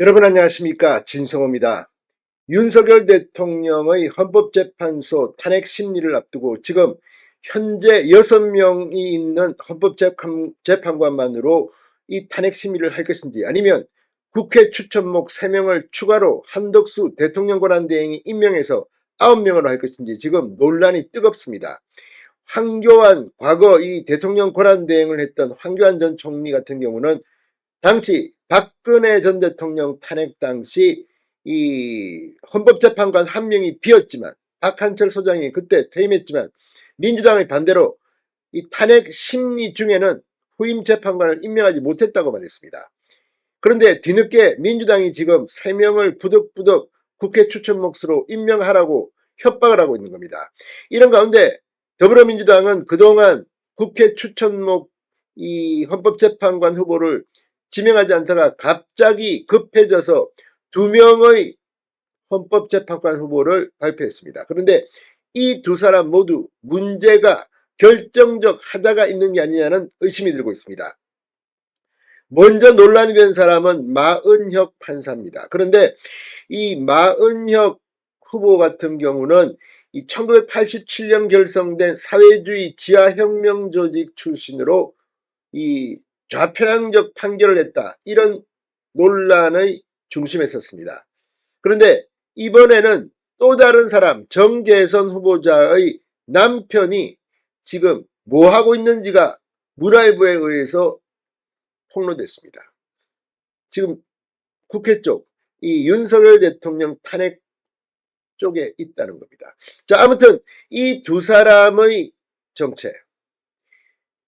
여러분 안녕하십니까, 진성호입니다. 윤석열 대통령의 헌법재판소 탄핵 심리를 앞두고 지금 현재 6명이 있는 헌법재판관만으로 이 탄핵 심리를 할 것인지, 아니면 국회 추천목 3명을 추가로 한덕수 대통령 권한대행이 임명해서 9명으로 할 것인지 지금 논란이 뜨겁습니다. 황교안, 과거 이 대통령 권한대행을 했던 황교안 전 총리 같은 경우는 당시 박근혜 전 대통령 탄핵 당시 이 헌법재판관 1명이 비었지만, 박한철 소장이 그때 퇴임했지만 민주당의 반대로 이 탄핵 심리 중에는 후임 재판관을 임명하지 못했다고 말했습니다. 그런데 뒤늦게 민주당이 지금 3명을 부득부득 국회 추천 몫으로 임명하라고 협박을 하고 있는 겁니다. 이런 가운데 더불어민주당은 그동안 국회 추천목 이 헌법재판관 후보를 지명하지 않다가 갑자기 급해져서 2명의 헌법재판관 후보를 발표했습니다. 그런데 이 두 사람 모두 문제가 결정적 하자가 있는 게 아니냐는 의심이 들고 있습니다. 먼저 논란이 된 사람은 마은혁 판사입니다. 그런데 이 마은혁 후보 같은 경우는 이 1987년 결성된 사회주의 지하혁명조직 출신으로 이 좌편향적 판결을 했다, 이런 논란의 중심에 섰습니다. 그런데 이번에는 또 다른 사람, 정계선 후보자의 남편이 지금 뭐 하고 있는지가 문화일보에 의해서 폭로됐습니다. 지금 국회 쪽, 이 윤석열 대통령 탄핵 쪽에 있다는 겁니다. 자, 아무튼 이 두 사람의 정체,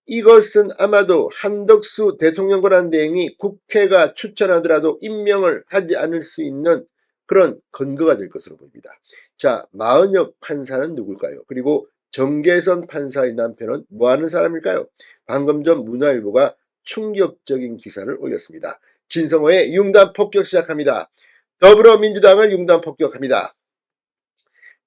이것은 아마도 한덕수 대통령 권한대행이 국회가 추천하더라도 임명을 하지 않을 수 있는 그런 근거가 될 것으로 보입니다. 자, 마은혁 판사는 누굴까요? 그리고 정계선 판사의 남편은 뭐하는 사람일까요? 방금 전 문화일보가 충격적인 기사를 올렸습니다. 진성호의 융단 폭격 시작합니다. 더불어민주당을 융단 폭격합니다.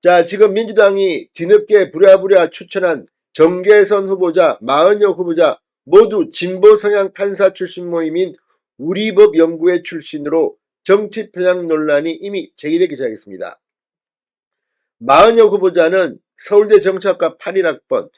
자, 지금 민주당이 뒤늦게 부랴부랴 추천한 정계선 후보자, 마은혁 후보자 모두 진보 성향 판사 출신 모임인 우리법연구회 출신으로 정치 편향 논란이 이미 제기되기 시작했습니다. 마은혁 후보자는 서울대 정치학과 81학번,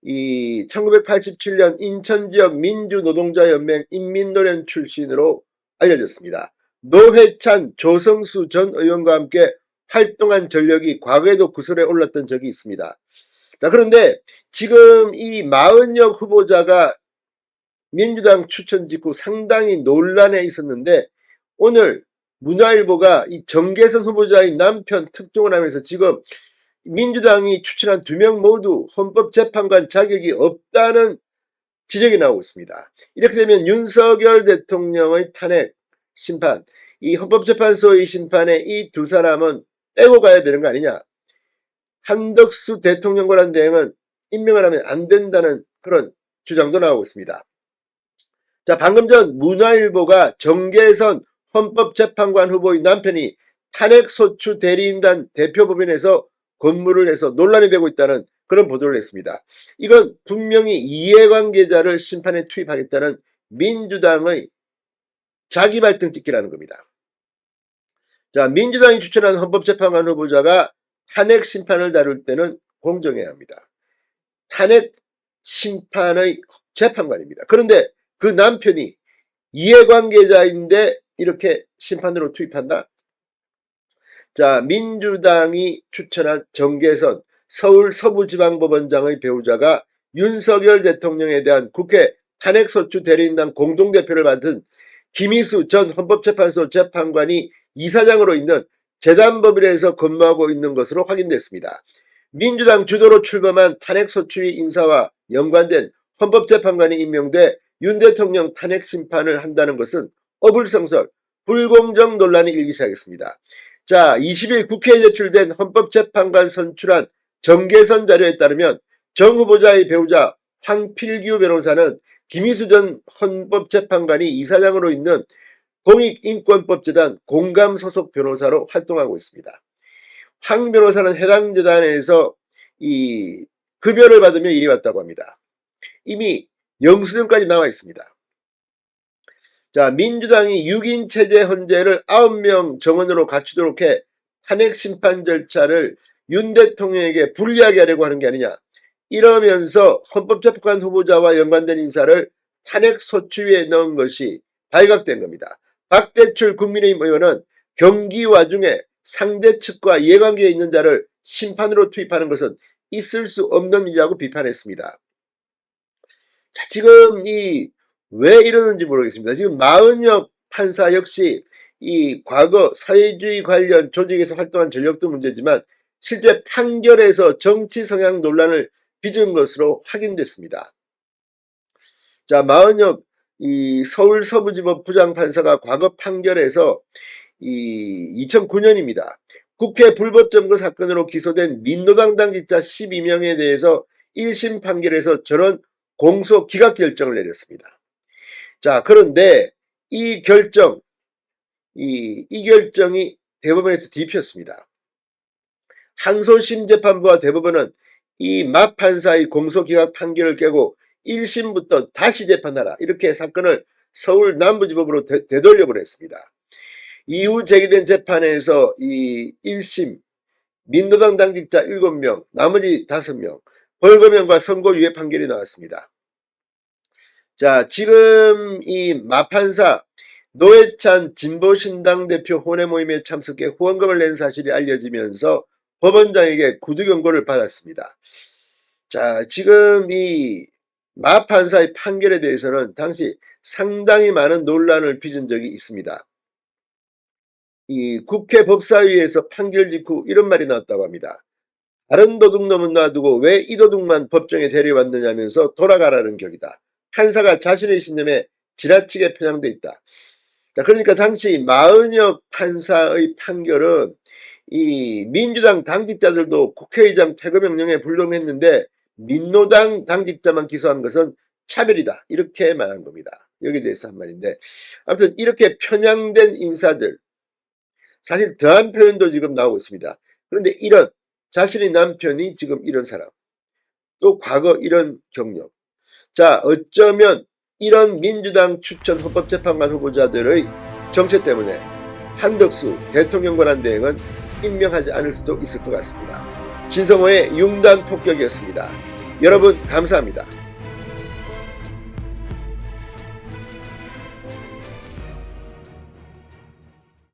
이 1987년 인천 지역 민주노동자연맹 인민노련 출신으로 알려졌습니다. 노회찬, 조성수 전 의원과 함께 활동한 전력이 과거에도 구설에 올랐던 적이 있습니다. 자, 그런데 지금 이 마은혁 후보자가 민주당 추천 직후 상당히 논란에 있었는데, 오늘 문화일보가 이 정계선 후보자의 남편 특종을 하면서 지금 민주당이 추천한 2명 모두 헌법재판관 자격이 없다는 지적이 나오고 있습니다. 이렇게 되면 윤석열 대통령의 탄핵 심판, 이 헌법재판소의 심판에 이 두 사람은 빼고 가야 되는 거 아니냐. 한덕수 대통령 권한대행은 임명을 하면 안 된다는 그런 주장도 나오고 있습니다. 자, 방금 전 문화일보가 정계선 헌법재판관 후보의 남편이 탄핵소추 대리인단 대표법인에서 근무를 해서 논란이 되고 있다는 그런 보도를 했습니다. 이건 분명히 이해관계자를 심판에 투입하겠다는 민주당의 자기 발등 찍기라는 겁니다. 자, 민주당이 추천한 헌법재판관 후보자가 탄핵 심판을 다룰 때는 공정해야 합니다. 탄핵 심판의 재판관입니다. 그런데 그 남편이 이해관계자인데 이렇게 심판으로 투입한다? 자, 민주당이 추천한 정계선 서울 서부지방법원장의 배우자가 윤석열 대통령에 대한 국회 탄핵소추 대리인단 공동대표를 맡은 김희수 전 헌법재판소 재판관이 이사장으로 있는 재단법인에서 근무하고 있는 것으로 확인됐습니다. 민주당 주도로 출범한 탄핵소추위 인사와 연관된 헌법재판관이 임명돼 윤 대통령 탄핵 심판을 한다는 것은 어불성설, 불공정 논란이 일기 시작했습니다. 자, 20일 국회에 제출된 헌법재판관 선출한 정계선 자료에 따르면 정 후보자의 배우자 황필규 변호사는 김희수 전 헌법재판관이 이사장으로 있는 공익인권법재단 공감 소속 변호사로 활동하고 있습니다. 황 변호사는 해당 재단에서 이 급여를 받으며 일해 왔다고 합니다. 이미 영수증까지 나와 있습니다. 자, 민주당이 6인 체제 헌재를 9명 정원으로 갖추도록 해 탄핵 심판 절차를 윤 대통령에게 불리하게 하려고 하는 게 아니냐. 이러면서 헌법재판관 후보자와 연관된 인사를 탄핵 소추위에 넣은 것이 발각된 겁니다. 박대출 국민의힘 의원은 경기 와중에 상대 측과 이해관계에 있는 자를 심판으로 투입하는 것은 있을 수 없는 일이라고 비판했습니다. 자, 지금 왜 이러는지 모르겠습니다. 지금 마은혁 판사 역시 이 과거 사회주의 관련 조직에서 활동한 전력도 문제지만 실제 판결에서 정치 성향 논란을 빚은 것으로 확인됐습니다. 자, 마은혁 서울 서부지법 부장판사가 과거 판결에서 2009년입니다. 국회 불법 점거 사건으로 기소된 민노당 당직자 12명에 대해서 1심 판결에서 전원 공소 기각 결정을 내렸습니다. 자, 그런데 이 결정이 대법원에서 뒤집혔습니다. 항소심 재판부와 대법원은 이 마 판사의 공소기각 판결을 깨고 1심부터 다시 재판하라, 이렇게 사건을 서울 남부지법으로 되돌려보냈습니다. 이후 제기된 재판에서 이 1심 민노당 당직자 7명, 나머지 5명 벌금형과 선고유예 판결이 나왔습니다. 자, 지금 이 마 판사 노회찬 진보신당 대표 혼외 모임에 참석해 후원금을 낸 사실이 알려지면서 법원장에게 구두 경고를 받았습니다. 자, 지금 이 마 판사의 판결에 대해서는 당시 상당히 많은 논란을 빚은 적이 있습니다. 이 국회 법사위에서 판결 직후 이런 말이 나왔다고 합니다. 다른 도둑놈은 놔두고 왜 이 도둑만 법정에 데려왔느냐면서 돌아가라는 격이다. 판사가 자신의 신념에 지나치게 편향돼 있다. 자, 그러니까 당시 마은혁 판사의 판결은 이 민주당 당직자들도 국회의장 퇴거명령에 불응했는데 민노당 당직자만 기소한 것은 차별이다, 이렇게 말한 겁니다. 여기에 대해서 한 말인데, 아무튼 이렇게 편향된 인사들, 사실 더한 표현도 지금 나오고 있습니다. 그런데 이런 자신의 남편이 지금 이런 사람, 또 과거 이런 경력, 자, 어쩌면 이런 민주당 추천 헌법재판관 후보자들의 정체 때문에 한덕수 대통령 권한 대행은 임명하지 않을 수도 있을 것 같습니다. 진성호의 융단 폭격이었습니다. 여러분 감사합니다.